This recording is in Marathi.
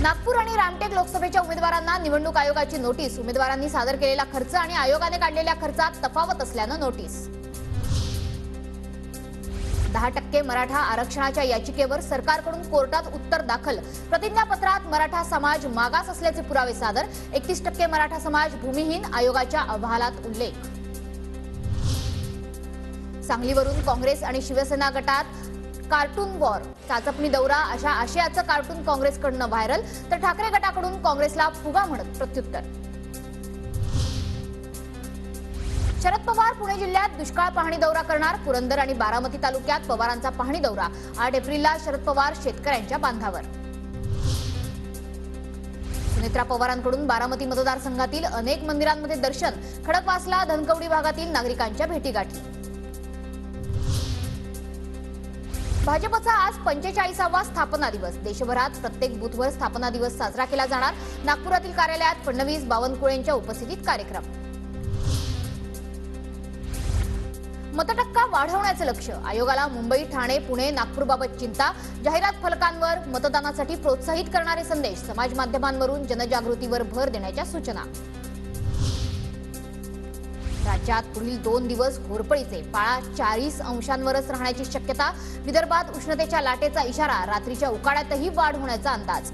नागपूर आणि रामटेक लोकसभेच्या उमेदवारांना निवडणूक आयोगाची नोटीस। उमेदवारांनी सादर केलेला खर्च आणि आयोगाने काढलेल्या खर्चात तफावत असल्याने नोटीस। 10% मराठा आरक्षणाच्या याचिकेवर सरकारकडून कोर्टात उत्तर दाखल। प्रतिज्ञापत्रात मराठा समाज मागास असल्याचे पुरावे सादर। 31% मराठा समाज भूमिहीन, आयोगाच्या अहवालात उल्लेख। सांगलीवरून काँग्रेस आणि शिवसेना गटात कार्टून वॉर, चाचपणी दौरा अशा आशयाचं कार्टून काँग्रेसकडून व्हायरल, तर ठाकरे गटाकडून काँग्रेसला फुगा म्हणत प्रत्युत्तर। शरद पवार पुणे जिल्ह्यात दुष्काळ पाहणी दौरा करणार। पुरंदर आणि बारामती तालुक्यात पवारांचा पाहणी दौरा। 8 एप्रिलला शरद पवार शेतकऱ्यांच्या बांधावर। सुनेत्रा पवारांकडून बारामती मतदारसंघातील अनेक मंदिरांमध्ये दर्शन। खडकवासला, धनकवडी भागातील नागरिकांच्या भेटीगाठी। भाजपचा आज 45वा स्थापना दिवस। देशभरात प्रत्येक बूथवर स्थापना दिवस साजरा केला जाणार। नागपुरातील कार्यालयात फडणवीस, बावनकुळेंच्या उपस्थितीत कार्यक्रम। मतटक्का वाढवण्याचे लक्ष्य। आयोगाला मुंबई, ठाणे, पुणे, नागपूरबाबत चिंता। जाहिरात फलकांवर मतदानासाठी प्रोत्साहित करणारे संदेश। समाज माध्यमांवरून जनजागृतीवर भर देण्याच्या सूचना। राज्यात पुढील 2 दिवस घोरपडीचे। पाळा 40 अंशांवरच राहण्याची शक्यता। विदर्भात उष्णतेच्या लाटेचा इशारा। रात्रीच्या उकाड्यातही वाढ होण्याचा अंदाज।